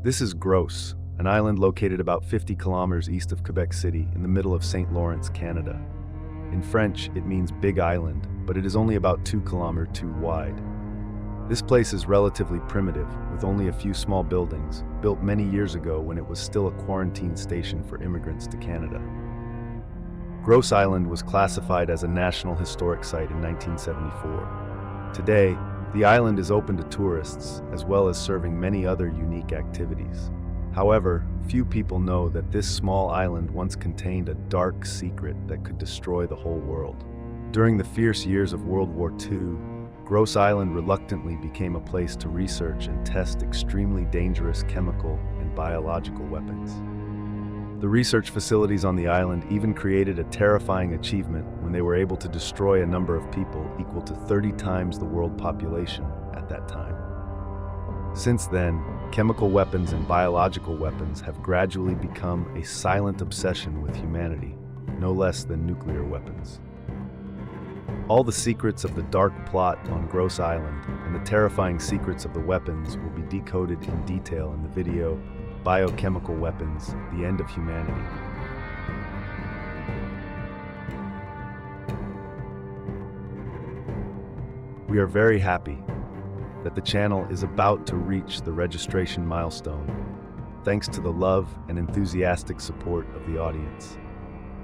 This is Gross, an island located about 50 kilometers east of Quebec City in the middle of St. Lawrence, Canada. In French, it means Big Island, but it is only about 2 kilometers wide. This place is relatively primitive, with only a few small buildings, built many years ago when it was still a quarantine station for immigrants to Canada. Gross Island was classified as a National Historic Site in 1974. Today, the island is open to tourists, as well as serving many other unique activities. However, few people know that this small island once contained a dark secret that could destroy the whole world. During the fierce years of World War II, Gross Island reluctantly became a place to research and test extremely dangerous chemical and biological weapons. The research facilities on the island even created a terrifying achievement when they were able to destroy a number of people equal to 30 times the world population at that time. Since then, chemical weapons and biological weapons have gradually become a silent obsession with humanity, no less than nuclear weapons. All the secrets of the dark plot on Gross Island and the terrifying secrets of the weapons will be decoded in detail in the video Biochemical Weapons: The End of Humanity. We are very happy that the channel is about to reach the registration milestone, thanks to the love and enthusiastic support of the audience.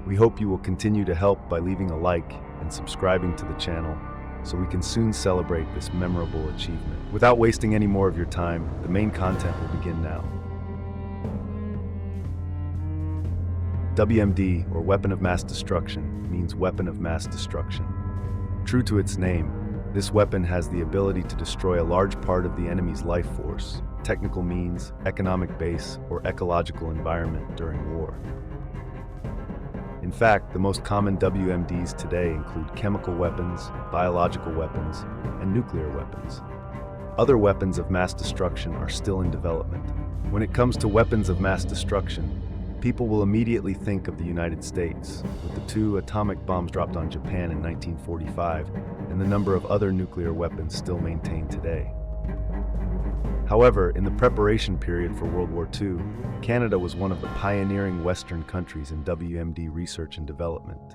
We hope you will continue to help by leaving a like and subscribing to the channel so we can soon celebrate this memorable achievement. Without wasting any more of your time, the main content will begin now. WMD, or Weapon of Mass Destruction, means Weapon of Mass Destruction. True to its name, this weapon has the ability to destroy a large part of the enemy's life force, technical means, economic base, or ecological environment during war. In fact, the most common WMDs today include chemical weapons, biological weapons, and nuclear weapons. Other weapons of mass destruction are still in development. When it comes to weapons of mass destruction, people will immediately think of the United States, with the 2 atomic bombs dropped on Japan in 1945 and the number of other nuclear weapons still maintained today. However, in the preparation period for World War II, Canada was one of the pioneering Western countries in WMD research and development.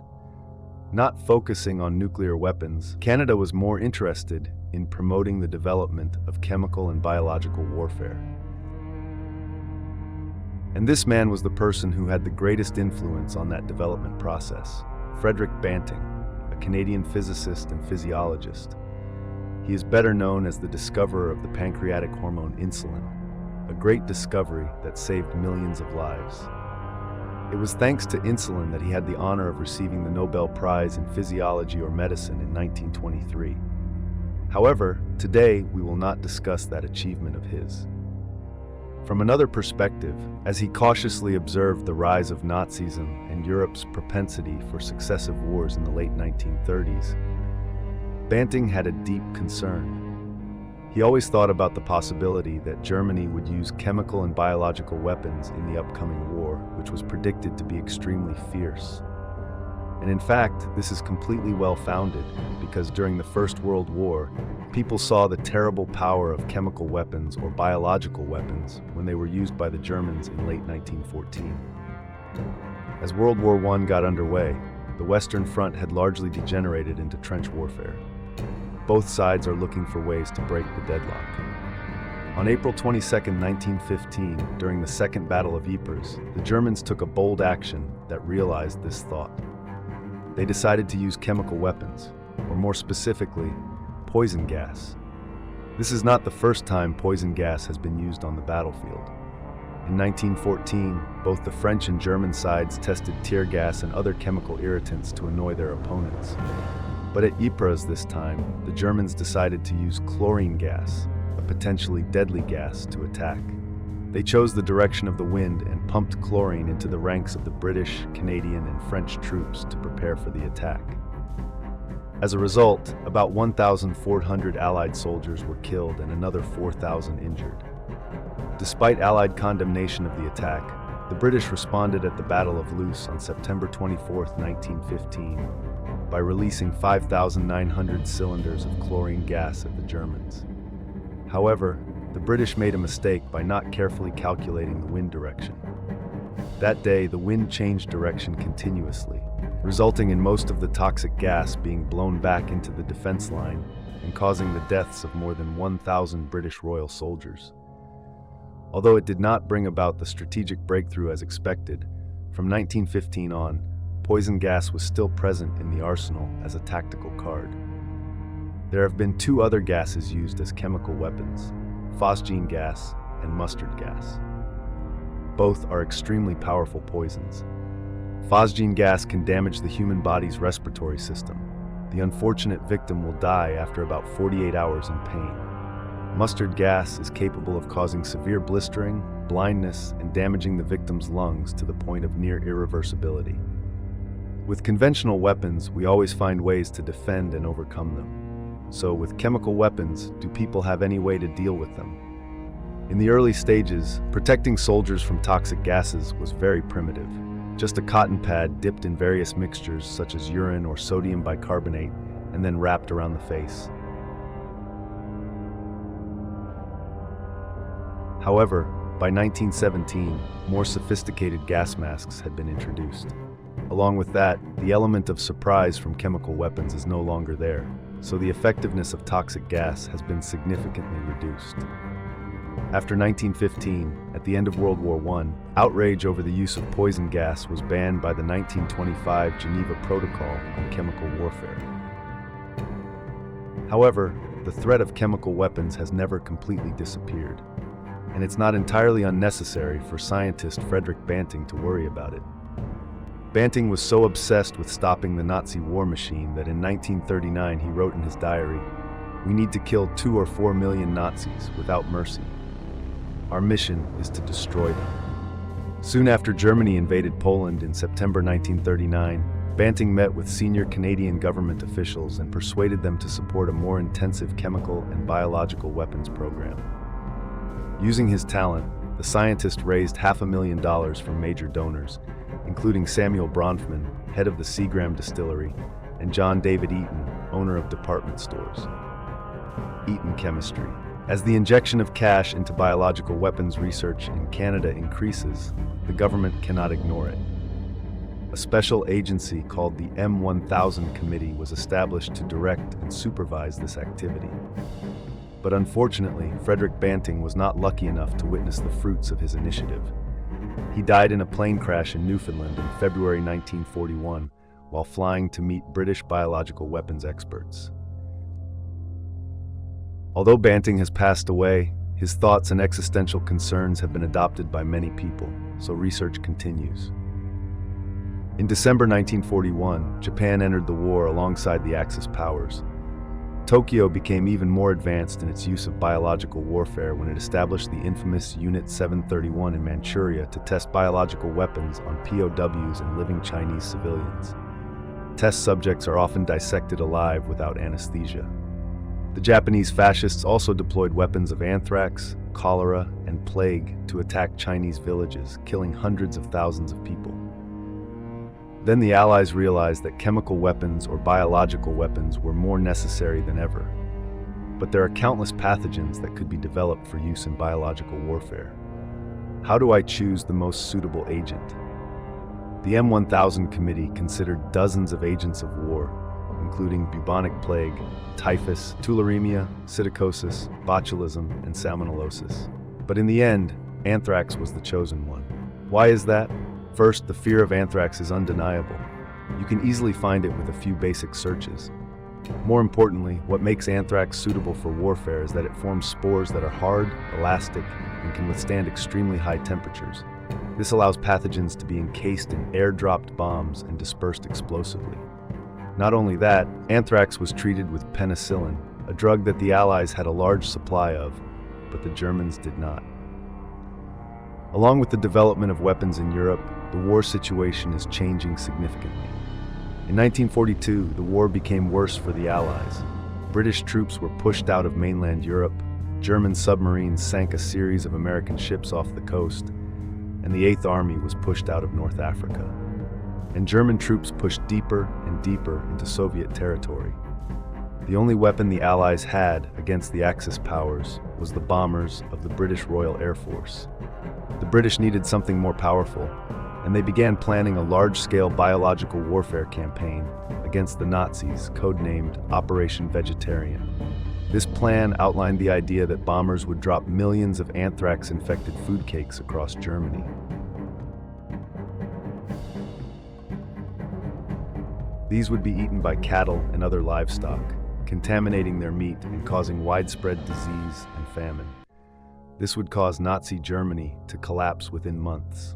Not focusing on nuclear weapons, Canada was more interested in promoting the development of chemical and biological warfare. And this man was the person who had the greatest influence on that development process, Frederick Banting, a Canadian physicist and physiologist. He is better known as the discoverer of the pancreatic hormone insulin, a great discovery that saved millions of lives. It was thanks to insulin that he had the honor of receiving the Nobel Prize in Physiology or Medicine in 1923. However, today we will not discuss that achievement of his. From another perspective, as he cautiously observed the rise of Nazism and Europe's propensity for successive wars in the late 1930s, Banting had a deep concern. He always thought about the possibility that Germany would use chemical and biological weapons in the upcoming war, which was predicted to be extremely fierce. And in fact, this is completely well-founded, because during the First World War, people saw the terrible power of chemical weapons or biological weapons when they were used by the Germans in late 1914. As World War I got underway, the Western Front had largely degenerated into trench warfare. Both sides are looking for ways to break the deadlock. On April 22, 1915, during the Second Battle of Ypres, the Germans took a bold action that realized this thought. They decided to use chemical weapons, or more specifically, poison gas. This is not the first time poison gas has been used on the battlefield. In 1914, both the French and German sides tested tear gas and other chemical irritants to annoy their opponents. But at Ypres this time, the Germans decided to use chlorine gas, a potentially deadly gas, to attack. They chose the direction of the wind and pumped chlorine into the ranks of the British, Canadian, and French troops to prepare for the attack. As a result, about 1,400 Allied soldiers were killed and another 4,000 injured. Despite Allied condemnation of the attack, the British responded at the Battle of Loos on September 24, 1915, by releasing 5,900 cylinders of chlorine gas at the Germans. However, the British made a mistake by not carefully calculating the wind direction. That day, the wind changed direction continuously, resulting in most of the toxic gas being blown back into the defense line and causing the deaths of more than 1,000 British Royal soldiers. Although it did not bring about the strategic breakthrough as expected, from 1915 on, poison gas was still present in the arsenal as a tactical card. There have been two other gases used as chemical weapons, phosgene gas and mustard gas. Both are extremely powerful poisons. Phosgene gas can damage the human body's respiratory system. The unfortunate victim will die after about 48 hours in pain. Mustard gas is capable of causing severe blistering, blindness, and damaging the victim's lungs to the point of near irreversibility. With conventional weapons, we always find ways to defend and overcome them. So, with chemical weapons, do people have any way to deal with them? In the early stages, protecting soldiers from toxic gases was very primitive. Just a cotton pad dipped in various mixtures such as urine or sodium bicarbonate and then wrapped around the face. However, by 1917, more sophisticated gas masks had been introduced. Along with that, the element of surprise from chemical weapons is no longer there, so the effectiveness of toxic gas has been significantly reduced. After 1915, at the end of World War I, outrage over the use of poison gas was banned by the 1925 Geneva Protocol on Chemical Warfare. However, the threat of chemical weapons has never completely disappeared, and it's not entirely unnecessary for scientist Frederick Banting to worry about it. Banting was so obsessed with stopping the Nazi war machine that in 1939 he wrote in his diary, "We need to kill 2 or 4 million Nazis without mercy. Our mission is to destroy them." Soon after Germany invaded Poland in September 1939, Banting met with senior Canadian government officials and persuaded them to support a more intensive chemical and biological weapons program. Using his talent, the scientist raised $500,000 from major donors, including Samuel Bronfman, head of the Seagram distillery, and John David Eaton, owner of department stores. Eaton Chemistry. As the injection of cash into biological weapons research in Canada increases, the government cannot ignore it. A special agency called the M1000 Committee was established to direct and supervise this activity. But unfortunately, Frederick Banting was not lucky enough to witness the fruits of his initiative. He died in a plane crash in Newfoundland in February 1941 while flying to meet British biological weapons experts. Although Banting has passed away, his thoughts and existential concerns have been adopted by many people, so research continues. In December 1941, Japan entered the war alongside the Axis powers. Tokyo became even more advanced in its use of biological warfare when it established the infamous Unit 731 in Manchuria to test biological weapons on POWs and living Chinese civilians. Test subjects are often dissected alive without anesthesia. The Japanese fascists also deployed weapons of anthrax, cholera, and plague to attack Chinese villages, killing hundreds of thousands of people. Then the Allies realized that chemical weapons or biological weapons were more necessary than ever. But there are countless pathogens that could be developed for use in biological warfare. How do I choose the most suitable agent? The M1000 Committee considered dozens of agents of war, including bubonic plague, typhus, tularemia, psittacosis, botulism, and salmonellosis. But in the end, anthrax was the chosen one. Why is that? First, the fear of anthrax is undeniable. You can easily find it with a few basic searches. More importantly, what makes anthrax suitable for warfare is that it forms spores that are hard, elastic, and can withstand extremely high temperatures. This allows pathogens to be encased in air-dropped bombs and dispersed explosively. Not only that, anthrax was treated with penicillin, a drug that the Allies had a large supply of, but the Germans did not. Along with the development of weapons in Europe, the war situation is changing significantly. In 1942, the war became worse for the Allies. British troops were pushed out of mainland Europe, German submarines sank a series of American ships off the coast, and the Eighth Army was pushed out of North Africa. And German troops pushed deeper and deeper into Soviet territory. The only weapon the Allies had against the Axis powers was the bombers of the British Royal Air Force. The British needed something more powerful, and they began planning a large-scale biological warfare campaign against the Nazis, codenamed Operation Vegetarian. This plan outlined the idea that bombers would drop millions of anthrax-infected food cakes across Germany. These would be eaten by cattle and other livestock, contaminating their meat and causing widespread disease and famine. This would cause Nazi Germany to collapse within months.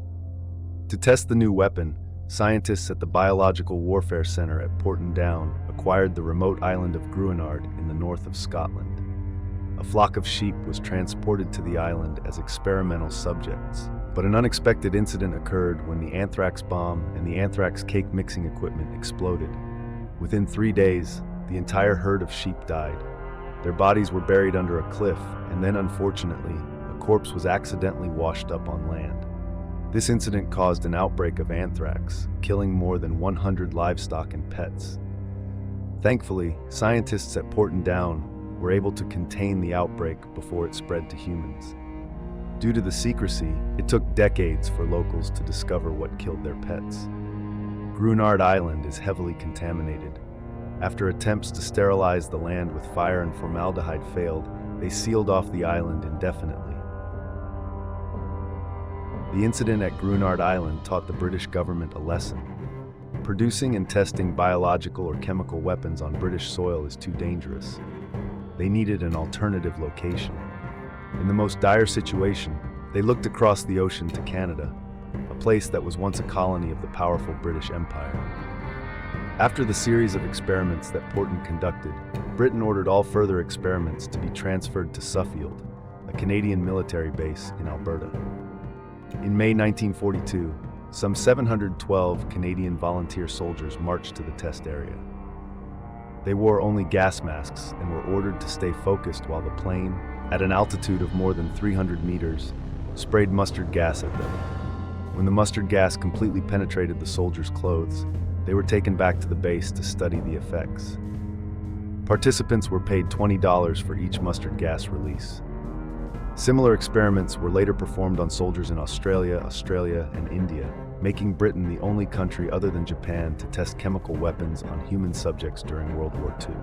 To test the new weapon, scientists at the Biological Warfare Center at Porton Down acquired the remote island of Gruinard in the north of Scotland. A flock of sheep was transported to the island as experimental subjects, but an unexpected incident occurred when the anthrax bomb and the anthrax cake mixing equipment exploded. Within 3 days, the entire herd of sheep died. Their bodies were buried under a cliff, and then unfortunately, a corpse was accidentally washed up on land. This incident caused an outbreak of anthrax, killing more than 100 livestock and pets. Thankfully, scientists at Porton Down were able to contain the outbreak before it spread to humans. Due to the secrecy, it took decades for locals to discover what killed their pets. Gruinard Island is heavily contaminated. After attempts to sterilize the land with fire and formaldehyde failed, they sealed off the island indefinitely. The incident at Gruinard Island taught the British government a lesson. Producing and testing biological or chemical weapons on British soil is too dangerous. They needed an alternative location. In the most dire situation, they looked across the ocean to Canada, a place that was once a colony of the powerful British Empire. After the series of experiments that Porton conducted, Britain ordered all further experiments to be transferred to Suffield, a Canadian military base in Alberta. In May 1942, some 712 Canadian volunteer soldiers marched to the test area. They wore only gas masks and were ordered to stay focused while the plane, at an altitude of more than 300 meters, sprayed mustard gas at them. When the mustard gas completely penetrated the soldiers' clothes, they were taken back to the base to study the effects. Participants were paid $20 for each mustard gas release. Similar experiments were later performed on soldiers in Australia, and India, making Britain the only country other than Japan to test chemical weapons on human subjects during World War II.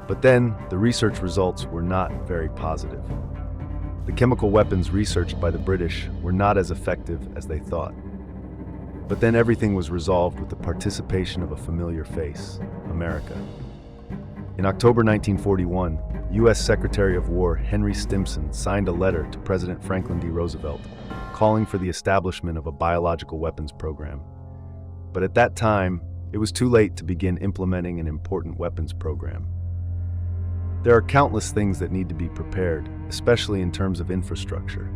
But then, the research results were not very positive. The chemical weapons researched by the British were not as effective as they thought. But then everything was resolved with the participation of a familiar face, America. In October 1941, U.S. Secretary of War Henry Stimson signed a letter to President Franklin D. Roosevelt calling for the establishment of a biological weapons program. But at that time, it was too late to begin implementing an important weapons program. There are countless things that need to be prepared, especially in terms of infrastructure.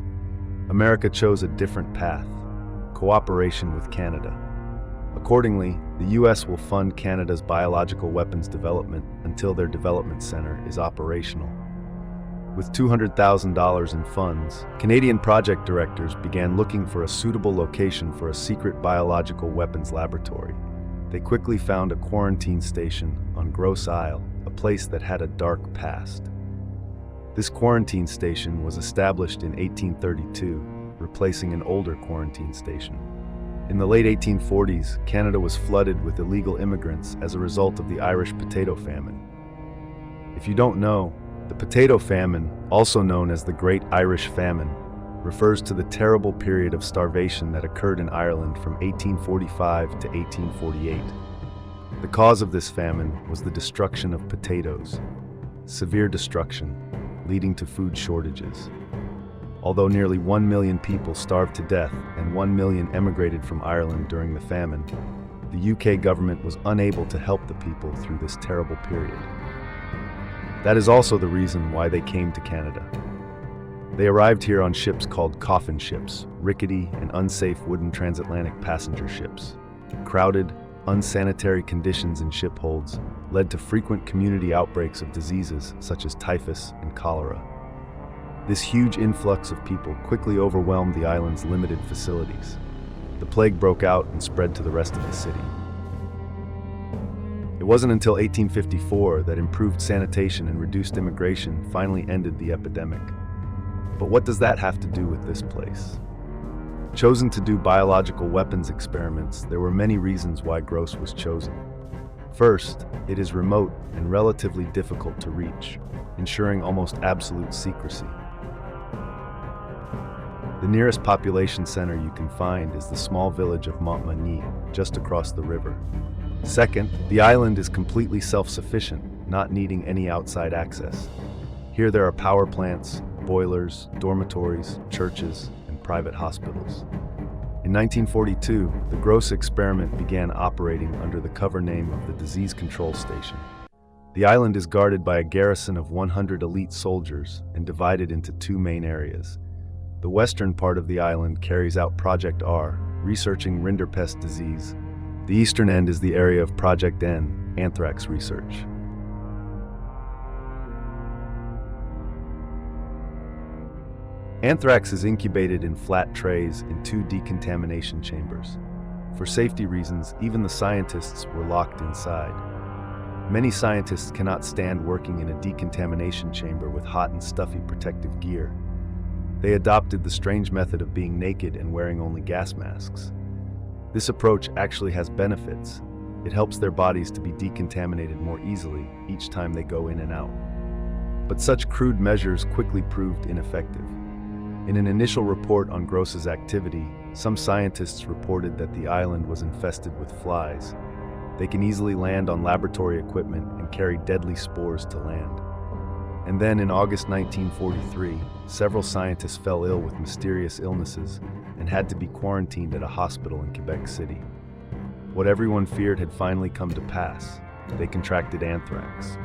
America chose a different path: cooperation with Canada. Accordingly, the U.S. will fund Canada's biological weapons development until their development center is operational. With $200,000 in funds, Canadian project directors began looking for a suitable location for a secret biological weapons laboratory. They quickly found a quarantine station on Grosse Isle, a place that had a dark past. This quarantine station was established in 1832, replacing an older quarantine station. In the late 1840s, Canada was flooded with illegal immigrants as a result of the Irish potato famine. If you don't know, the potato famine, also known as the Great Irish Famine, refers to the terrible period of starvation that occurred in Ireland from 1845 to 1848. The cause of this famine was the destruction of potatoes, severe destruction, leading to food shortages. Although nearly 1 million people starved to death and 1 million emigrated from Ireland during the famine, the UK government was unable to help the people through this terrible period. That is also the reason why they came to Canada. They arrived here on ships called coffin ships, rickety and unsafe wooden transatlantic passenger ships. Crowded, unsanitary conditions in ship holds led to frequent community outbreaks of diseases such as typhus and cholera. This huge influx of people quickly overwhelmed the island's limited facilities. The plague broke out and spread to the rest of the city. wasn't until 1854 that improved sanitation and reduced immigration finally ended the epidemic. But what does that have to do with this place? Chosen to do biological weapons experiments, there were many reasons why Gross was chosen. First, it is remote and relatively difficult to reach, ensuring almost absolute secrecy. The nearest population center you can find is the small village of Montmagny, just across the river. Second, the island is completely self-sufficient, not needing any outside access. Here there are power plants, boilers, dormitories, churches, and private hospitals. In 1942, the Gross experiment began operating under the cover name of the Disease Control Station. The island is guarded by a garrison of 100 elite soldiers and divided into two main areas. The western part of the island carries out Project R, researching rinderpest disease. The eastern end is the area of Project N, anthrax research. Anthrax is incubated in flat trays in two decontamination chambers. For safety reasons, even the scientists were locked inside. Many scientists cannot stand working in a decontamination chamber with hot and stuffy protective gear. They adopted the strange method of being naked and wearing only gas masks. This approach actually has benefits. It helps their bodies to be decontaminated more easily each time they go in and out. But such crude measures quickly proved ineffective. In an initial report on Gross's activity, some scientists reported that the island was infested with flies. They can easily land on laboratory equipment and carry deadly spores to land. And then in August 1943, several scientists fell ill with mysterious illnesses and had to be quarantined at a hospital in Quebec City. What everyone feared had finally come to pass. They contracted anthrax.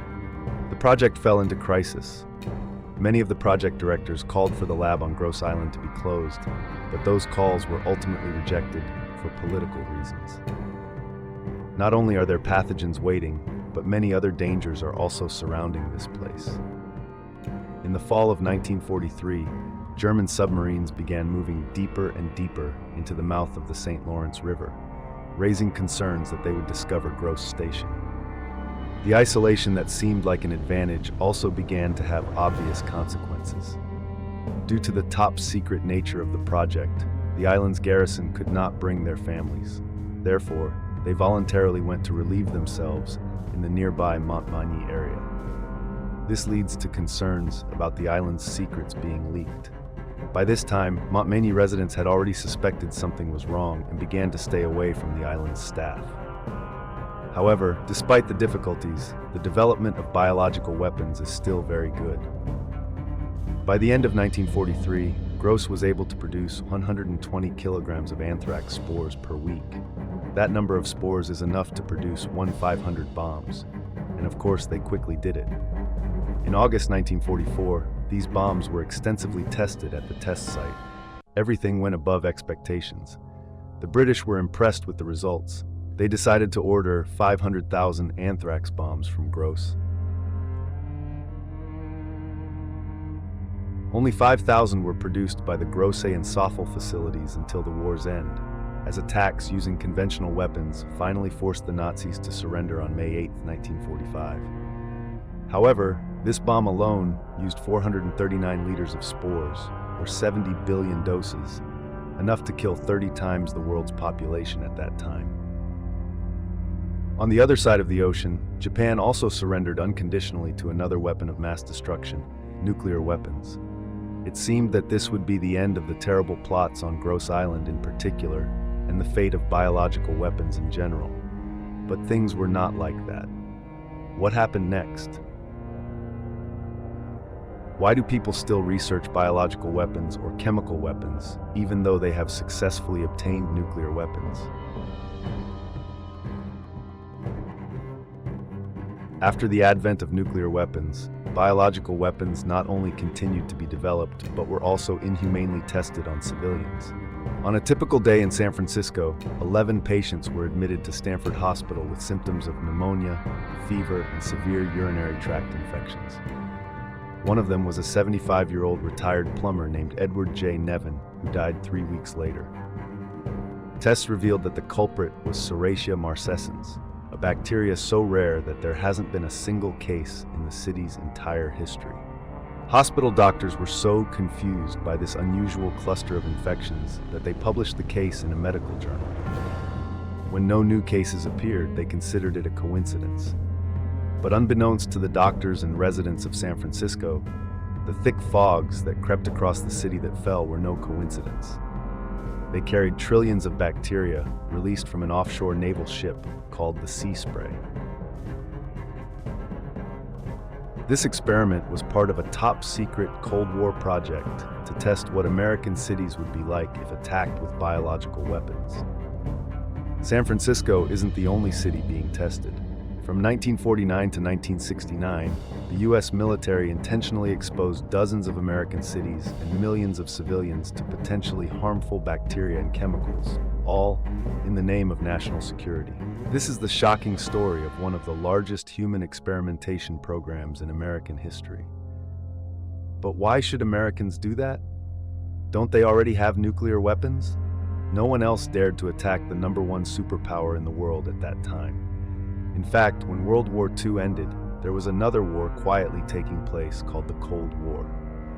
The project fell into crisis. Many of the project directors called for the lab on Gross Island to be closed, but those calls were ultimately rejected for political reasons. Not only are there pathogens waiting, but many other dangers are also surrounding this place. In the fall of 1943, German submarines began moving deeper and deeper into the mouth of the St. Lawrence River, raising concerns that they would discover Gross Station. The isolation that seemed like an advantage also began to have obvious consequences. Due to the top-secret nature of the project, the island's garrison could not bring their families. Therefore, they voluntarily went to relieve themselves in the nearby Montmagny area. This leads to concerns about the island's secrets being leaked. By this time, Montmagny residents had already suspected something was wrong and began to stay away from the island's staff. However, despite the difficulties, the development of biological weapons is still very good. By the end of 1943, Gross was able to produce 120 kilograms of anthrax spores per week. That number of spores is enough to produce 1/500 bombs, and of course they quickly did it. In August 1944, these bombs were extensively tested at the test site. Everything went above expectations. The British were impressed with the results. They decided to order 500,000 anthrax bombs from Gross. Only 5,000 were produced by the Grosse and Soffel facilities until the war's end, as attacks using conventional weapons finally forced the Nazis to surrender on May 8, 1945. However, this bomb alone used 439 liters of spores, or 70 billion doses, enough to kill 30 times the world's population at that time. On the other side of the ocean, Japan also surrendered unconditionally to another weapon of mass destruction, nuclear weapons. It seemed that this would be the end of the terrible plots on Gross Island in particular, and the fate of biological weapons in general. But things were not like that. What happened next? Why do people still research biological weapons or chemical weapons, even though they have successfully obtained nuclear weapons? After the advent of nuclear weapons, biological weapons not only continued to be developed, but were also inhumanely tested on civilians. On a typical day in San Francisco, 11 patients were admitted to Stanford Hospital with symptoms of pneumonia, fever, and severe urinary tract infections. One of them was a 75-year-old retired plumber named Edward J. Nevin, who died 3 weeks later. Tests revealed that the culprit was Serratia marcescens, a bacteria so rare that there hasn't been a single case in the city's entire history. Hospital doctors were so confused by this unusual cluster of infections that they published the case in a medical journal. When no new cases appeared, they considered it a coincidence. But unbeknownst to the doctors and residents of San Francisco, the thick fogs that crept across the city that fell were no coincidence. They carried trillions of bacteria released from an offshore naval ship called the Sea Spray. This experiment was part of a top-secret Cold War project to test what American cities would be like if attacked with biological weapons. San Francisco isn't the only city being tested. From 1949 to 1969, the U.S. military intentionally exposed dozens of American cities and millions of civilians to potentially harmful bacteria and chemicals, all in the name of national security. This is the shocking story of one of the largest human experimentation programs in American history. But why should Americans do that? Don't they already have nuclear weapons? No one else dared to attack the #1 superpower in the world at that time. In fact, when World War II ended, there was another war quietly taking place called the Cold War.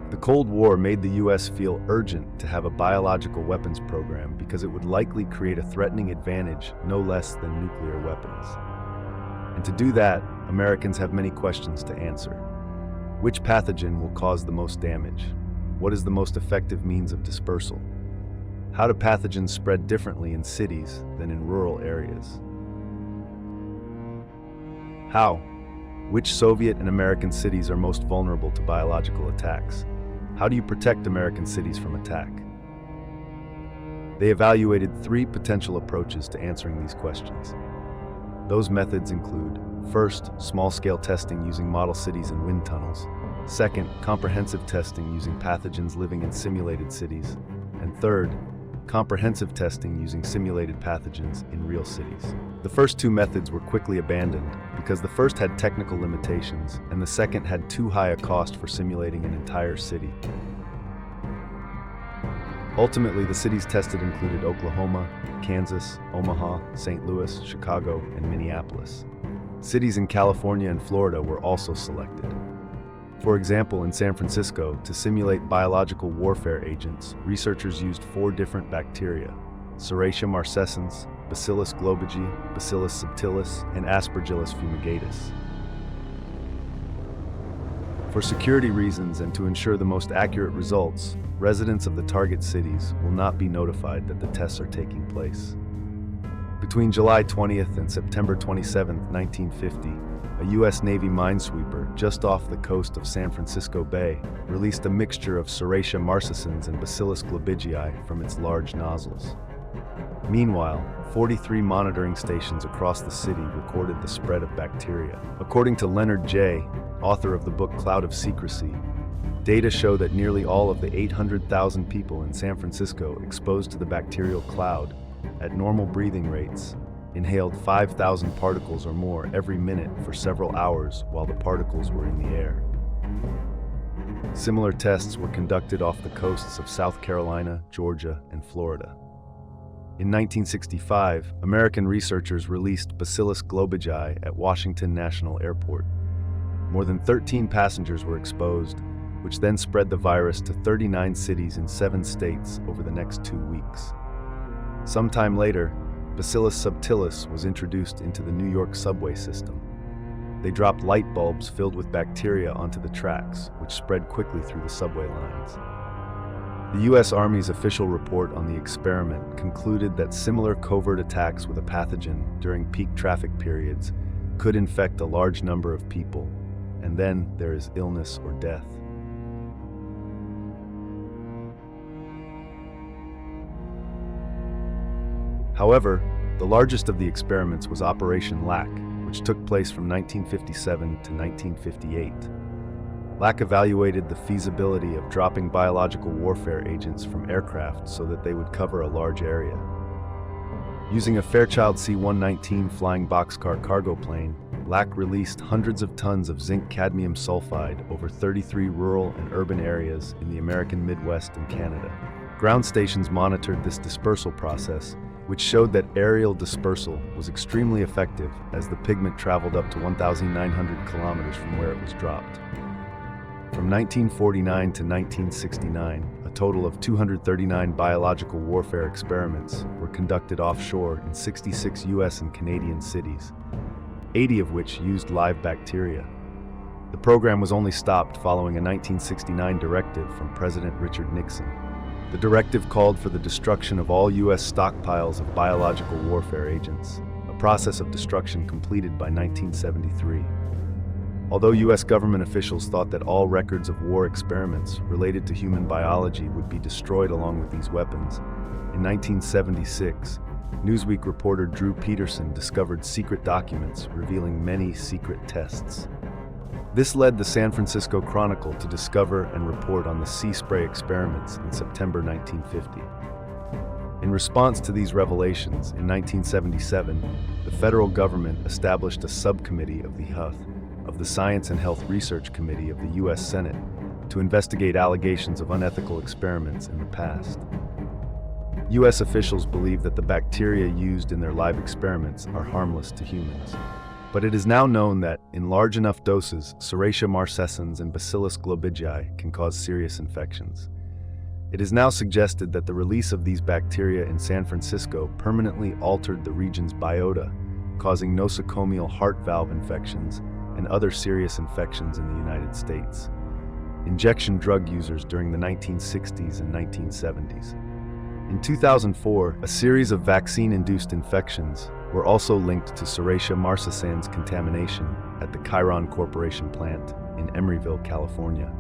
The Cold War made the US feel urgent to have a biological weapons program because it would likely create a threatening advantage no less than nuclear weapons. And to do that, Americans have many questions to answer. Which pathogen will cause the most damage? What is the most effective means of dispersal? How do pathogens spread differently in cities than in rural areas? How? Which Soviet and American cities are most vulnerable to biological attacks? How do you protect American cities from attack? They evaluated 3 potential approaches to answering these questions. Those methods include, first, small-scale testing using model cities and wind tunnels. Second, comprehensive testing using pathogens living in simulated cities. And third, comprehensive testing using simulated pathogens in real cities. The first 2 methods were quickly abandoned because the first had technical limitations and the second had too high a cost for simulating an entire city. Ultimately, the cities tested included Oklahoma, Kansas, Omaha, St. Louis, Chicago, and Minneapolis. Cities in California and Florida were also selected. For example, in San Francisco, to simulate biological warfare agents, researchers used 4 different bacteria: Serratia marcescens, Bacillus globigii, Bacillus subtilis, and Aspergillus fumigatus. For security reasons and to ensure the most accurate results, residents of the target cities will not be notified that the tests are taking place. Between July 20th and September 27, 1950, a U.S. Navy minesweeper just off the coast of San Francisco Bay released a mixture of Serratia marcescens and Bacillus globigii from its large nozzles. Meanwhile, 43 monitoring stations across the city recorded the spread of bacteria. According to Leonard J., author of the book Cloud of Secrecy, data show that nearly all of the 800,000 people in San Francisco exposed to the bacterial cloud at normal breathing rates inhaled 5,000 particles or more every minute for several hours while the particles were in the air. Similar tests were conducted off the coasts of South Carolina, Georgia, and Florida. In 1965, American researchers released Bacillus globigii at Washington National Airport. More than 13 passengers were exposed, which then spread the virus to 39 cities in 7 states over the next 2 weeks. Sometime later, Bacillus subtilis was introduced into the New York subway system. They dropped light bulbs filled with bacteria onto the tracks, which spread quickly through the subway lines. The U.S. Army's official report on the experiment concluded that similar covert attacks with a pathogen during peak traffic periods could infect a large number of people, and then there is illness or death. However, the largest of the experiments was Operation LAC, which took place from 1957 to 1958. LAC evaluated the feasibility of dropping biological warfare agents from aircraft so that they would cover a large area. Using a Fairchild C-119 flying boxcar cargo plane, LAC released hundreds of tons of zinc-cadmium sulfide over 33 rural and urban areas in the American Midwest and Canada. Ground stations monitored this dispersal process which showed that aerial dispersal was extremely effective as the pigment traveled up to 1,900 kilometers from where it was dropped. From 1949 to 1969, a total of 239 biological warfare experiments were conducted offshore in 66 US and Canadian cities, 80 of which used live bacteria. The program was only stopped following a 1969 directive from President Richard Nixon. The directive called for the destruction of all US stockpiles of biological warfare agents, a process of destruction completed by 1973. Although US government officials thought that all records of war experiments related to human biology would be destroyed along with these weapons, in 1976, Newsweek reporter Drew Peterson discovered secret documents revealing many secret tests. This led the San Francisco Chronicle to discover and report on the sea spray experiments in September 1950. In response to these revelations, in 1977, the federal government established a subcommittee of the Science and Health Research Committee of the U.S. Senate to investigate allegations of unethical experiments in the past. U.S. officials believe that the bacteria used in their live experiments are harmless to humans. But it is now known that, in large enough doses, Serratia marcescens and Bacillus globigii can cause serious infections. It is now suggested that the release of these bacteria in San Francisco permanently altered the region's biota, causing nosocomial heart valve infections and other serious infections in the United States. Injection drug users during the 1960s and 1970s. In 2004, a series of vaccine-induced infections were also linked to Serratia marcescens contamination at the Chiron Corporation plant in Emeryville, California.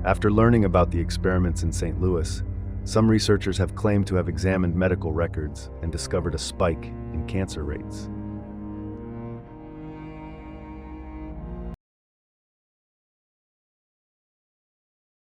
After learning about the experiments in St. Louis, some researchers have claimed to have examined medical records and discovered a spike in cancer rates.